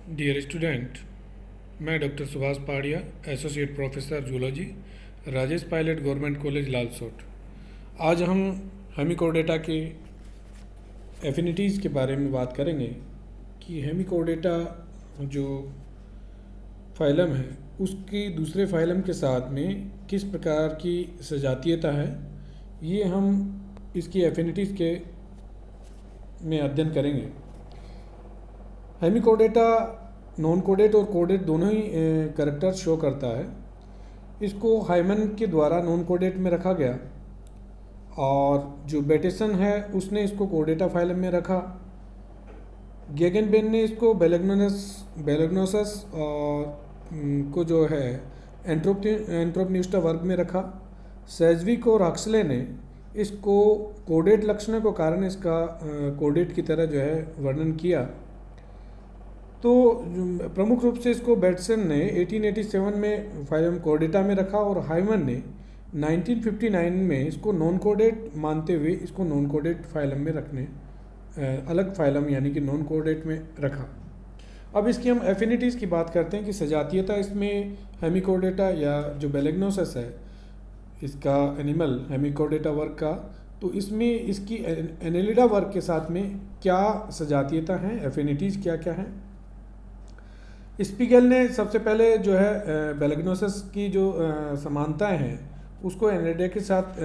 Dear student, मैं doctor Subhash Pahadia, associate professor zoology, Rajesh Pilot government college Lalsot. आज हम हेमिकोडेटा के एफिनिटीज़ के बारे में बात करेंगे कि हेमिकोडेटा जो फाइलम है उसकी दूसरे फाइलम के साथ में किस प्रकार की सजातीयता है, ये हम इसकी एफिनिटीज़ के में अध्ययन करेंगे। हेमिकोडेटा नॉन कोडेड और कोडेड दोनों ही कैरेक्टर शो करता है। इसको हाइमन के द्वारा नॉन कोडेड में रखा गया और जो बेटेसन है उसने इसको कोडेटा फाइलम में रखा। गेगनबेन ने इसको बेलेग्नोसस और को जो है एंट्रोपन्यूस्टा वर्ग में रखा। सेजविक और हक्सले ने इसको कोडेड लक्षणों के कारण इसका कोडेड की तरह जो है वर्णन किया। तो प्रमुख रूप से इसको बेटसन ने 1887 में फाइलम कोडेटा में रखा और हाइमन ने 1959 में इसको नॉन कोडेड मानते हुए इसको नॉन कोडेड फाइलम में रखने अलग फाइलम यानी कि नॉन कोडेड में रखा। अब इसकी हम एफिनिटीज़ की बात करते हैं कि सजातीयता इसमें हेमिकोडेटा या जो बेलेग्नोसस है इसका एनिमल हेमिकोडेटा वर्ग का, तो इसमें इसकी एनेलिडा वर्ग के साथ में क्या सजातीयता हैं, एफिनिटीज़ क्या क्या हैं। स्पीगल ने सबसे पहले जो है बेलेग्नोसस की जो समानताएं हैं उसको एनेलिडा के साथ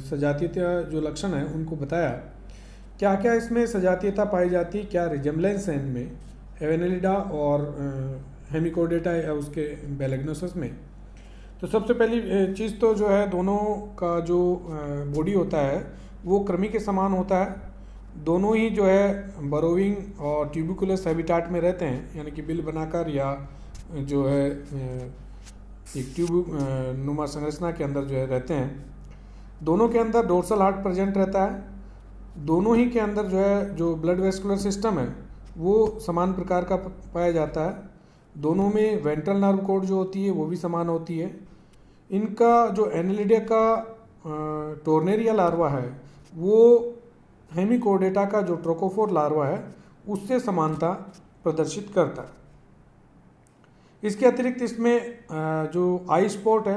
सजातीयता जो लक्षण है उनको बताया। क्या क्या इसमें सजातीयता पाई जाती है, क्या रिजेम्बलेंस है इनमें एनेलिडा और हेमिकोडेटा या उसके बेलेग्नोसस में। तो सबसे पहली चीज़ तो जो है दोनों का जो बॉडी होता है वो कृमि के समान होता है। दोनों ही जो है बरोविंग और ट्यूबिकुलस हैबिटाट में रहते हैं, यानी कि बिल बनाकर या जो है एक ट्यूब नुमा संरचना के अंदर जो है रहते हैं। दोनों के अंदर डोर्सल हार्ट प्रेजेंट रहता है। दोनों ही के अंदर जो है जो ब्लड वेस्कुलर सिस्टम है वो समान प्रकार का पाया जाता है। दोनों में वेंट्रल नर्व कोड जो होती है वो भी समान होती है। इनका जो एनेलिडा का टोर्नेरिया लार्वा है वो हेमिकोडेटा का जो ट्रोकोफोर लार्वा है उससे समानता प्रदर्शित करता है। इसके अतिरिक्त इसमें जो आई स्पॉट है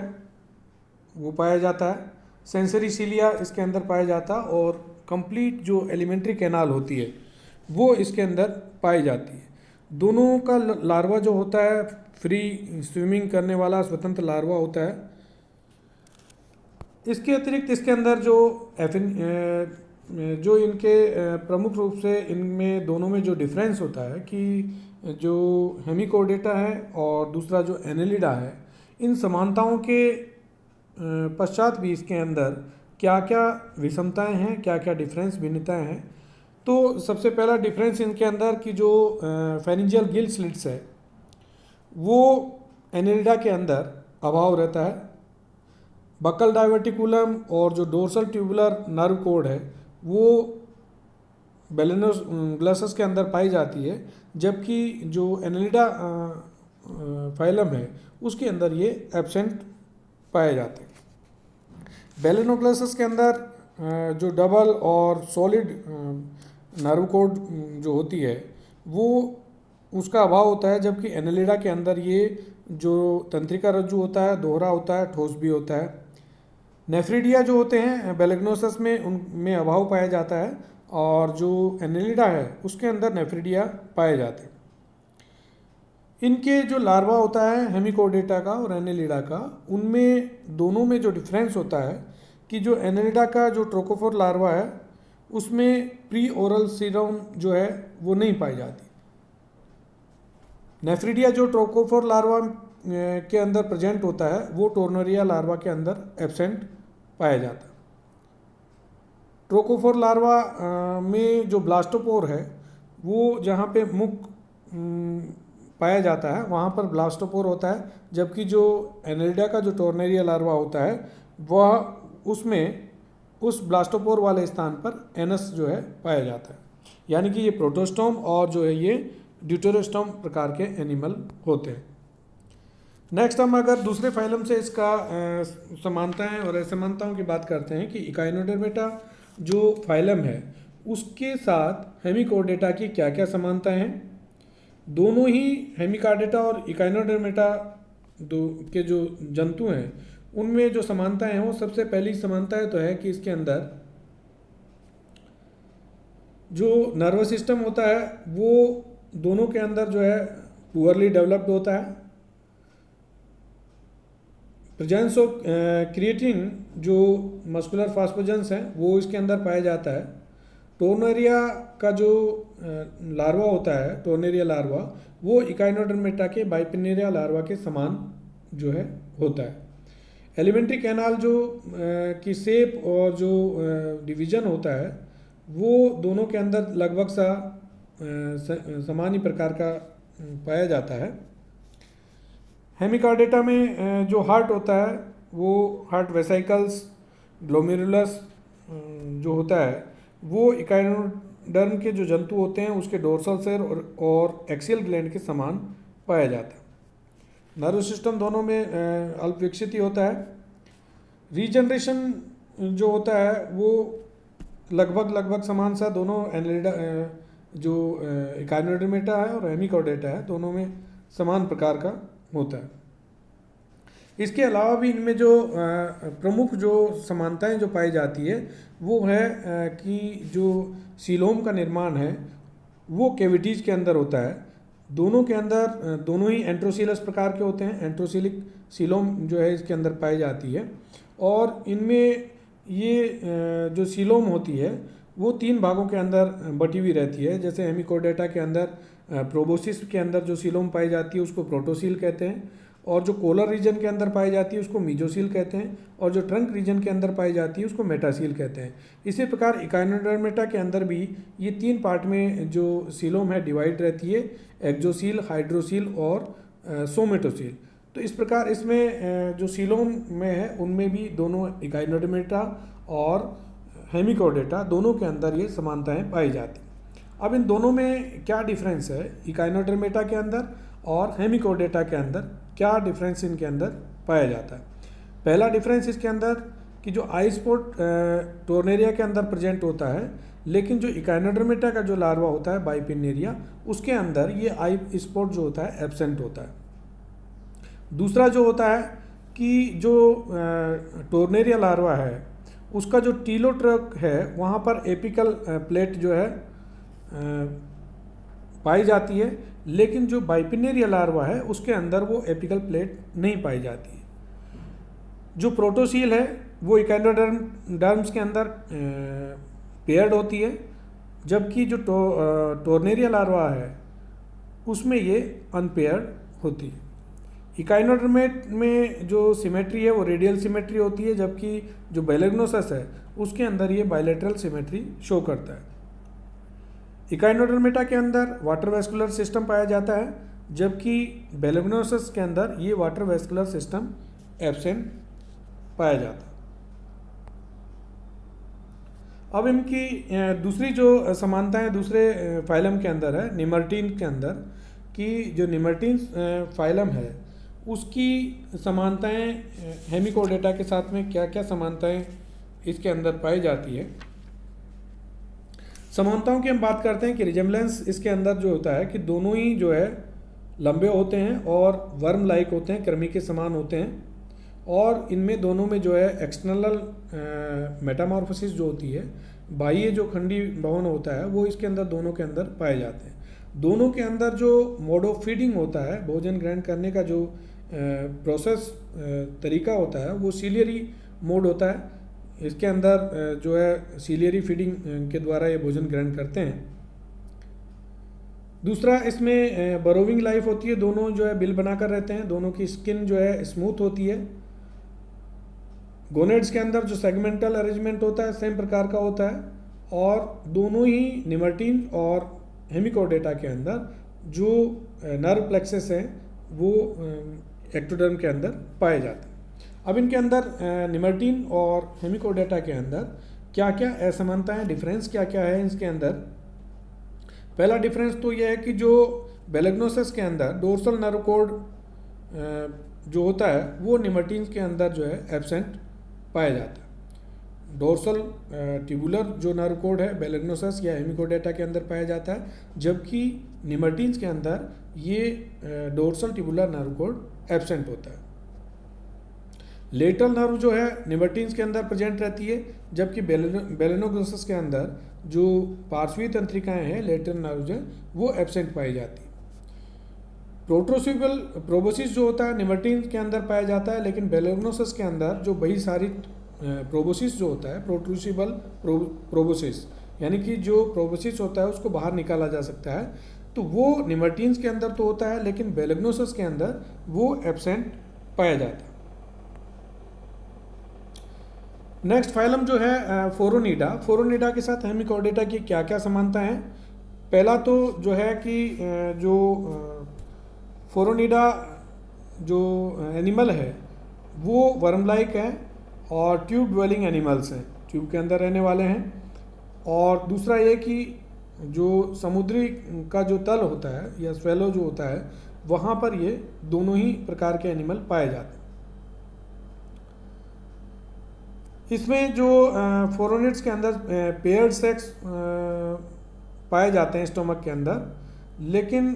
वो पाया जाता है। सेंसरी सीलिया इसके अंदर पाया जाता है और कंप्लीट जो एलिमेंट्री कैनाल होती है वो इसके अंदर पाई जाती है। दोनों का लार्वा जो होता है फ्री स्विमिंग करने वाला स्वतंत्र लार्वा होता है। इसके अतिरिक्त इसके अंदर जो इनके प्रमुख रूप से इनमें दोनों में जो डिफरेंस होता है कि जो हेमिकोडेटा है और दूसरा जो एनेलिडा है, इन समानताओं के पश्चात भी इसके अंदर क्या क्या विषमताएं हैं, क्या क्या डिफरेंस भिन्नताएं हैं। तो सबसे पहला डिफरेंस इनके अंदर की जो फेरिंजियल गिल स्लिट्स है वो एनेलिडा के अंदर अभाव रहता है। बकल डाइवर्टिकुलम और जो डोर्सल ट्यूबुलर नर्व कोड है वो बेलेनोग्लसस के अंदर पाई जाती है, जबकि जो एनेलिडा फाइलम है उसके अंदर ये एब्सेंट पाए जाते हैं। बेलेनोग्लसस के अंदर जो डबल और सॉलिड नर्व कोड जो होती है वो उसका अभाव होता है, जबकि एनेलिडा के अंदर ये जो तंत्रिका रज्जु होता है दोहरा होता है, ठोस भी होता है। नेफ्रिडिया जो होते हैं बेलेग्नोसस में उनमें अभाव पाया जाता है और जो एनेलिडा है उसके अंदर नेफ्रिडिया पाए जाते हैं। इनके जो लार्वा होता है हेमिकोडेटा का और एनेलिडा का, उनमें दोनों में जो डिफरेंस होता है कि जो एनेलिडा का जो ट्रोकोफोर लार्वा है उसमें प्री ओरल सीरम जो है वो नहीं पाई जाती। नेफ्रिडिया जो ट्रोकोफोर लार्वा के अंदर प्रेजेंट होता है वो टोर्नेरिया लार्वा के अंदर एब्सेंट पाया जाता है। ट्रोकोफोर लार्वा में जो ब्लास्टोपोर है वो जहाँ पे मुख पाया जाता है वहाँ पर ब्लास्टोपोर होता है, जबकि जो एनेलिडा का जो टोर्नेरिया लार्वा होता है वह उसमें उस ब्लास्टोपोर वाले स्थान पर एनस जो है पाया जाता है। यानी कि ये प्रोटोस्टोम और जो है ये ड्यूटेरोस्टोम प्रकार के एनिमल होते हैं। नेक्स्ट हम अगर दूसरे फाइलम से इसका समानताएं और असमानताओं की बात करते हैं कि इकाइनोडर्मेटा जो फाइलम है उसके साथ हेमिकोडेटा की क्या क्या समानताएं हैं। दोनों ही हेमिकार्डेटा और इकाइनोडर्मेटा दो के जो जंतु हैं उनमें जो समानताएं हैं, वो सबसे पहली समानता तो है कि इसके अंदर जो नर्वस सिस्टम होता है वो दोनों के अंदर जो है पुअरली डेवलप्ड होता है। प्रेजेंस ऑफ क्रिएटिन जो मस्कुलर फास्फोजेंस हैं वो इसके अंदर पाया जाता है। टोर्नेरिया का जो लार्वा होता है, टोर्नेरिया लार्वा, वो इकाइनोडर्मेटा के बाइपिनेरिया लार्वा के समान जो है होता है। एलिमेंट्री कैनाल जो की शेप और जो डिवीजन होता है वो दोनों के अंदर लगभग समान ही प्रकार का पाया जाता है। हेमिकार्डेटा में जो हार्ट होता है वो हार्ट वेसिकल्स ग्लोमेरुलस जो होता है वो इकाइनोडर्म के जो जंतु होते हैं उसके डोर्सल सेल और एक्सियल ग्लैंड के समान पाया जाता है। नर्व सिस्टम दोनों में अल्प विकसित ही होता है। रीजनरेशन जो होता है वो लगभग समान सा दोनों एनेलिडा जो इकाइनोडर्मेटा है और हेमिकॉर्डेटा है दोनों में समान प्रकार का होता है। इसके अलावा भी इनमें जो प्रमुख जो समानताएं जो पाई जाती है वो है कि जो सीलोम का निर्माण है वो कैविटीज़ के अंदर होता है। दोनों के अंदर दोनों ही एंट्रोसिलस प्रकार के होते हैं। एंट्रोसिलिक सीलोम जो है इसके अंदर पाई जाती है और इनमें ये जो सीलोम होती है वो 3 भागों के अंदर बटी हुई रहती है। जैसे हेमिकॉर्डेटा के अंदर प्रोबोसिस के अंदर जो सीलोम पाई जाती है उसको प्रोटोसील कहते हैं, और जो कोलर रीजन के अंदर पाई जाती है उसको मीजोसील कहते हैं, और जो ट्रंक रीजन के अंदर पाई जाती है उसको मेटासील कहते हैं। इसी प्रकार इकाइनोडर्मेटा के अंदर भी ये 3 पार्ट में जो सीलोम है डिवाइड रहती है, एक्जोसील, हाइड्रोसील और सोमेटोसील। तो इस प्रकार इसमें जो सीलोम में है उनमें भी दोनों इकाइनोडर्मेटा और हेमिकॉर्डेटा दोनों के अंदर ये समानताएं पाई जाती। अब इन दोनों में क्या डिफरेंस है, इकाइनोडर्मेटा के अंदर और हेमिकॉर्डेटा के अंदर क्या डिफरेंस इनके अंदर पाया जाता है। पहला डिफरेंस इसके अंदर कि जो आई स्पॉट टोर्नेरिया के अंदर प्रेजेंट होता है, लेकिन जो इकाइनोडर्मेटा का जो लार्वा होता है बाइपिनेरिया उसके अंदर ये आई स्पॉट जो होता है एब्सेंट होता है। दूसरा जो होता है कि जो टोर्नेरिया लार्वा है उसका जो टीलोट्रक है वहाँ पर एपिकल प्लेट जो है पाई जाती है, लेकिन जो बाइपिनेरिया लार्वा है उसके अंदर वो एपिकल प्लेट नहीं पाई जाती है। जो प्रोटोसील है वो इकाइनोडर्म्स के अंदर पेयर्ड होती है, जबकि जो टोर्नेरिया लार्वा है उसमें ये अनपेयर्ड होती है। इकाइनोडर्मेट में जो सिमेट्री है वो रेडियल सिमेट्री होती है, जबकि जो बेलेग्नोसस है उसके अंदर ये बायलैटरल सिमेट्री शो करता है। इकाइनोडर्मेटा के अंदर वाटर वेस्कुलर सिस्टम पाया जाता है, जबकि बेलेग्नोसस के अंदर ये वाटर वेस्कुलर सिस्टम एब्सेंट पाया जाता है। अब इनकी दूसरी जो समानताएं दूसरे फाइलम के अंदर है, निमर्टीन के अंदर, कि जो निमर्टीन फाइलम है उसकी समानताएं हेमिकॉर्डेटा के साथ में क्या क्या समानताएं इसके अंदर पाई जाती है। समानताओं की हम बात करते हैं कि रिजेम्बलेंस इसके अंदर जो होता है कि दोनों ही जो है लंबे होते हैं और वर्म लाइक होते हैं, कृमि के समान होते हैं, और इनमें दोनों में जो है एक्सटर्नल मेटामॉर्फोसिस जो होती है, बाह्य जो खंडी भवन होता है वो इसके अंदर दोनों के अंदर पाए जाते हैं। दोनों के अंदर जो मोड ऑफ फीडिंग होता है, भोजन ग्रहण करने का जो प्रोसेस तरीका होता है वो सीलियरी मोड होता है। इसके अंदर जो है सीलियरी फीडिंग के द्वारा ये भोजन ग्रहण करते हैं। दूसरा इसमें बरोविंग लाइफ होती है, दोनों जो है बिल बनाकर रहते हैं, दोनों की स्किन जो है स्मूथ होती है। गोनेड्स के अंदर जो सेगमेंटल अरेंजमेंट होता है सेम प्रकार का होता है, और दोनों ही निमर्टीन और हेमिकॉर्डेटा के अंदर जो नर्व प्लेक्सस हैं वो एक्टोडर्म के अंदर पाए जाते हैं। अब इनके अंदर निमर्टीन और हेमिकॉर्डेटा के अंदर क्या क्या असमानताएं, डिफरेंस क्या क्या है इसके अंदर। पहला डिफरेंस तो यह है कि जो बेलेग्नोसस के अंदर डोर्सल नर्व कोड जो होता है वो निमर्टीन के अंदर जो है एब्सेंट पाया जाता है। डोर्सल ट्यूबुलर जो नर्व कोड है बेलेग्नोसस या हेमिकोडेटा के अंदर पाया जाता है, जबकि निमर्टीन्स के अंदर ये dorsal tubular nerve code absent होता है। लेटरल नर्व जो है निमर्टीन्स के अंदर प्रेजेंट रहती है, जबकि बेलेनोग्नोसस के अंदर जो पार्श्वी तंत्रिकाएं हैं लेटरल नर्व जो वो एब्सेंट पाई जाती है। प्रोट्रोसिबल प्रोबोसिस जो होता है निमर्टीन्स के अंदर पाया जाता है, लेकिन बेलेग्नोसस के अंदर जो बहिसारित प्रोबोसिस जो होता है प्रोट्रूसिबल प्रोबोसिस, यानी कि जो प्रोबोसिस होता है उसको बाहर निकाला जा सकता है, तो वो निमर्टीन्स के अंदर तो होता है लेकिन बेलेग्नोसस के अंदर वो एब्सेंट पाया जाता है। नेक्स्ट फाइलम जो है फोरोनिडा। फोरोनिडा के साथ हेमिकोडेटा की क्या क्या समानता है? पहला तो जो है कि जो फोरोनिडा जो एनिमल है वो वर्म लाइक है और ट्यूब ड्वेलिंग एनिमल्स हैं, ट्यूब के अंदर रहने वाले हैं। और दूसरा ये कि जो समुद्री का जो तल होता है या स्वेलो जो होता है वहाँ पर ये दोनों ही प्रकार के एनिमल पाए जाते हैं। इसमें जो फोरोनिड्स के अंदर पेयर्ड सेक्स पाए जाते हैं स्टोमक के अंदर, लेकिन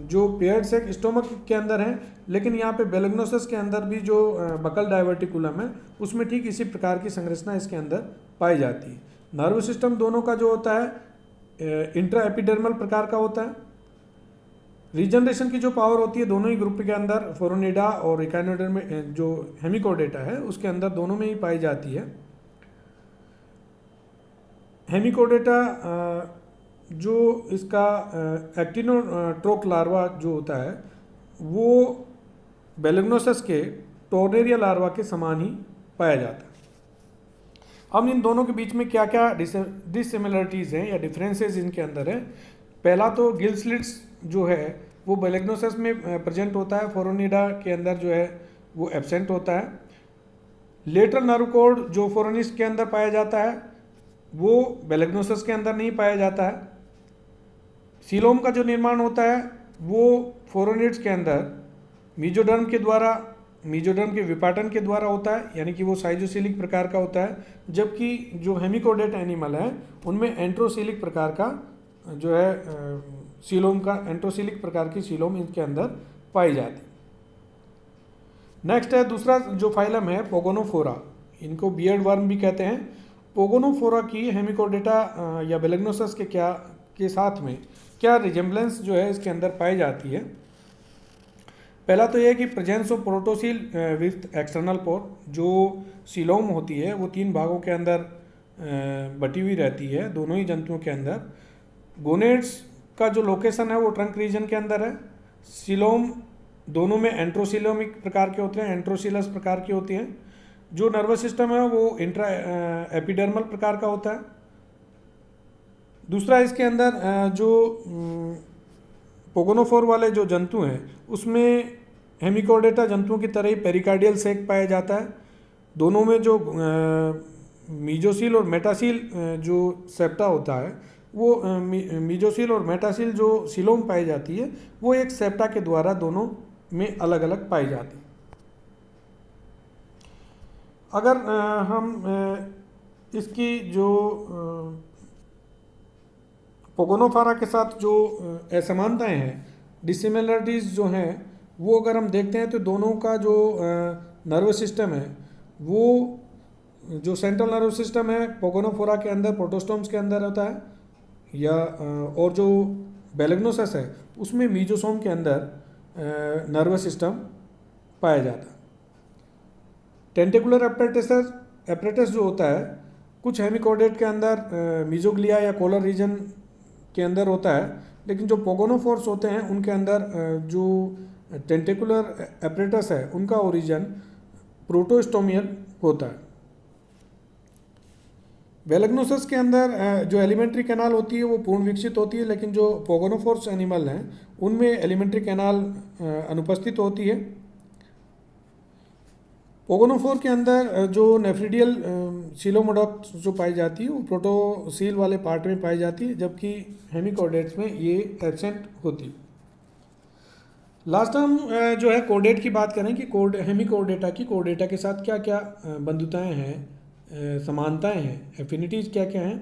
जो पेयर्ड सेक्स स्टोमक के अंदर है, लेकिन यहाँ पे बेलेग्नोसस के अंदर भी जो बकल डाइवर्टिकुलम है उसमें ठीक इसी प्रकार की संरचना इसके अंदर पाई जाती है। नर्व सिस्टम दोनों का जो होता है इंट्रा एपिडर्मल प्रकार का होता है। रीजनरेशन की जो पावर होती है दोनों ही ग्रुप के अंदर फोरोनिडा और इकाइनोडर्म में जो हेमिकोडेटा है उसके अंदर दोनों में ही पाई जाती है। हेमिकोडेटा जो इसका एक्टिनोट्रोक लार्वा जो होता है वो बेलेग्नोसस के टोर्नेरिया लार्वा के समान ही पाया जाता है। अब इन दोनों के बीच में क्या क्या डिसिमिलरिटीज़ हैं या डिफरेंसेस इनके अंदर है? पहला तो गिल स्लिट्स जो है वो बेलेग्नोसस में प्रेजेंट होता है, फोरोनिडा के अंदर जो है वो एब्सेंट होता है। लेटरल नर्व कोड जो फोरोनिड्स के अंदर पाया जाता है वो बेलेग्नोसस के अंदर नहीं पाया जाता है। सीलोम का जो निर्माण होता है वो फोरोनिड्स के अंदर मीजोडर्म के विपाटन के द्वारा होता है, यानी कि वो साइजोसिलिक प्रकार का होता है, जबकि जो हेमिकोडेट एनिमल है उनमें एंट्रोसिलिक प्रकार का जो है सीलोम का एंट्रोसिलिक प्रकार की सीलोम इनके अंदर पाई जाती। नेक्स्ट है दूसरा जो फाइलम है पोगोनोफोरा, इनको बियर्ड वर्म भी कहते हैं। पोगोनोफोरा की हेमिकोडेटा या बेलेग्नोसस के साथ में क्या रिजेम्बलेंस जो है इसके अंदर पाई जाती है? पहला तो यह कि प्रेजेंस ऑफ प्रोटोसील विथ एक्सटर्नल पोर, जो सीलोम होती है वो 3 भागों के अंदर बटी हुई रहती है दोनों ही जंतुओं के अंदर। गोनेड्स का जो लोकेशन है वो ट्रंक रीजन के अंदर है। सीलोम दोनों में एंट्रोसिलोमिक प्रकार के होते हैं, एंट्रोसिलस प्रकार की होती हैं। जो नर्वस सिस्टम है वो इंट्रा एपिडर्मल प्रकार का होता है। दूसरा इसके अंदर जो पोगोनोफोर वाले जो जंतु हैं उसमें हेमिकोडेटा जंतुओं की तरह ही पेरिकार्डियल सेक पाया जाता है। दोनों में जो मीजोसील और मेटासील जो सेप्टा होता है वो मीजोसील और मेटासील जो सीलोम पाई जाती है वो एक सेप्टा के द्वारा दोनों में अलग अलग पाई जाती है। अगर हम इसकी जो पोगोनोफोरा के साथ जो असमानताएं हैं, डिसिमिलरिटीज़ जो हैं, वो अगर हम देखते हैं तो दोनों का जो नर्वस सिस्टम है वो जो सेंट्रल नर्वस सिस्टम है पोगोनोफोरा के अंदर प्रोटोस्टोम्स के अंदर होता है, या और जो बेलेग्नोसस है उसमें मीजोसोम के अंदर नर्वस सिस्टम पाया जाता है। टेंटिकुलर एपरेटस जो होता है कुछ हेमिकोडेट के अंदर मीजोग्लिया या कोलर रीजन के अंदर होता है, लेकिन जो पोगोनोफोर्स होते हैं उनके अंदर जो टेंटिकुलर एपरेटस है उनका ओरिजिन प्रोटोस्टोमियल होता है। बेलेग्नोसस के अंदर जो एलिमेंट्री कैनाल होती है वो पूर्ण विकसित होती है, लेकिन जो पोगोनोफोर्स एनिमल हैं उनमें एलिमेंट्री कैनाल अनुपस्थित होती है। पोगोनोफोर के अंदर जो नेफ्रिडियल सीलोमोडॉक्स जो पाई जाती है वो प्रोटोसील वाले पार्ट में पाई जाती है, जबकि हेमिकोडेट्स में ये एब्सेंट होती है। लास्ट हम जो है कोडेट की बात करें कि हेमिकोडेटा की कोडेटा के साथ क्या क्या बंधुताएं हैं समानताएं हैं, एफिनिटीज़ क्या क्या हैं।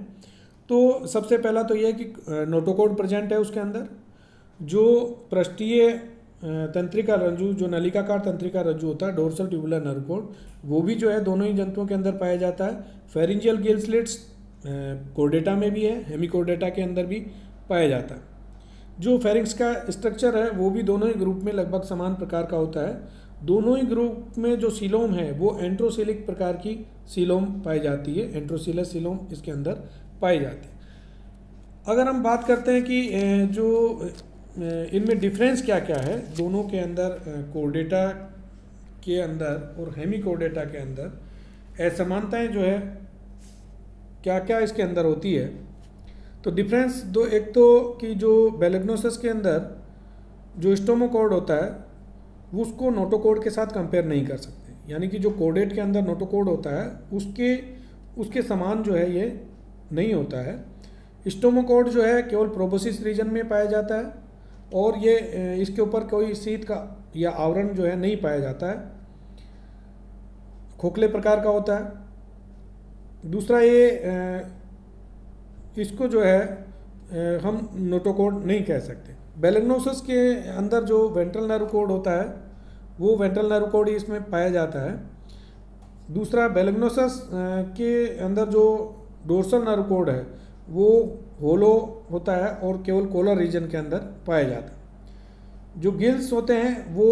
तो सबसे पहला तो यह है कि नोटोकॉर्ड प्रेजेंट है उसके अंदर। जो पृष्ठीय तंत्रिका रज्जु, जो नलिकाकार तंत्रिका रज्जु होता है, डोर्सल ट्यूबुलर नर्व कॉर्ड, वो भी जो है दोनों ही जंतुओं के अंदर पाया जाता है। फेरिंजियल गिल स्लिट्स कोर्डेटा में भी है, हेमिकोर्डेटा के अंदर भी पाया जाता है। जो फेरिंक्स का स्ट्रक्चर है वो भी दोनों ही ग्रुप में लगभग समान प्रकार का होता है। दोनों ही ग्रुप में जो सीलोम है वो एंट्रोसिलिक प्रकार की सीलोम पाई जाती है, एंट्रोसिलस सीलोम इसके अंदर पाई जाती है। अगर हम बात करते हैं कि जो इनमें डिफरेंस क्या क्या है दोनों के अंदर, कोर्डेटा के अंदर और हेमिकोर्डेटा के अंदर असमानताएं जो है क्या क्या इसके अंदर होती है, तो डिफरेंस दो, एक तो कि जो बेलेग्नोसस के अंदर जो स्टोमोकॉर्ड होता है वो उसको नोटोकॉर्ड के साथ कंपेयर नहीं कर सकते, यानी कि जो कोर्डेट के अंदर नोटोकॉर्ड होता है उसके समान जो है ये नहीं होता है। स्टोमोकॉर्ड जो है केवल प्रोबोसिस रीजन में पाया जाता है और ये इसके ऊपर कोई शीत का या आवरण जो है नहीं पाया जाता है, खोखले प्रकार का होता है। दूसरा ये इसको जो है हम नोटोकॉर्ड नहीं कह सकते। बेलेग्नोसस के अंदर जो वेंट्रल नर्व कॉर्ड होता है वो वेंट्रल नर्व कॉर्ड ही इसमें पाया जाता है। दूसरा बेलेग्नोसस के अंदर जो डोर्सल नर्व कॉर्ड है वो होलो होता है और केवल कोलर रीजन के अंदर पाया जाता है। जो गिल्स होते हैं वो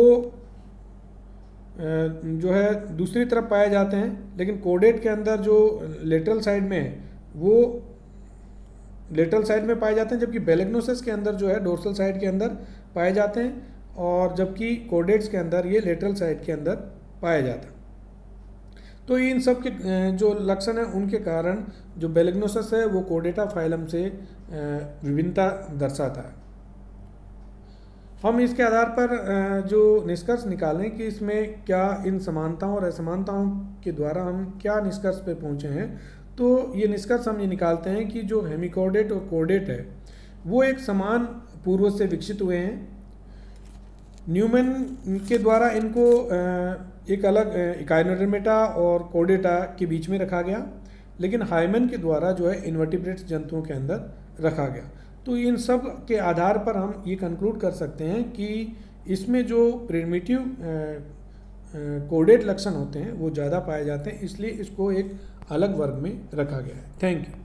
जो है दूसरी तरफ पाए जाते हैं, लेकिन कोर्डेट के अंदर जो लेटरल साइड में है वो लेटरल साइड में पाए जाते हैं, जबकि बेलेग्नोसस के अंदर जो है डोर्सल साइड के अंदर पाए जाते हैं, और जबकि कोर्डेट्स के अंदर ये लेटरल साइड के अंदर पाया जाता है। तो इन सब के जो लक्षण हैं उनके कारण जो बेलेग्नोसस है वो कोर्डेटा फाइलम से विभिन्नता दर्शाता है। हम इसके आधार पर जो निष्कर्ष निकालें कि इसमें क्या इन समानताओं और असमानताओं के द्वारा हम क्या निष्कर्ष पे पहुँचे हैं, तो ये निष्कर्ष हम ये निकालते हैं कि जो हेमिकोर्डेट और कोर्डेट है वो एक समान पूर्वज से विकसित हुए हैं। न्यूमैन के द्वारा इनको एक अलग इकाइनोडर्मेटा और कोर्डेटा के बीच में रखा गया, लेकिन हाइमन के द्वारा जो है इन्वर्टिब्रेट्स जंतुओं के अंदर रखा गया। तो इन सब के आधार पर हम ये कंक्लूड कर सकते हैं कि इसमें जो प्रिमिटिव कोर्डेट लक्षण होते हैं वो ज़्यादा पाए जाते हैं, इसलिए इसको एक अलग वर्ग में रखा गया है। Thank you.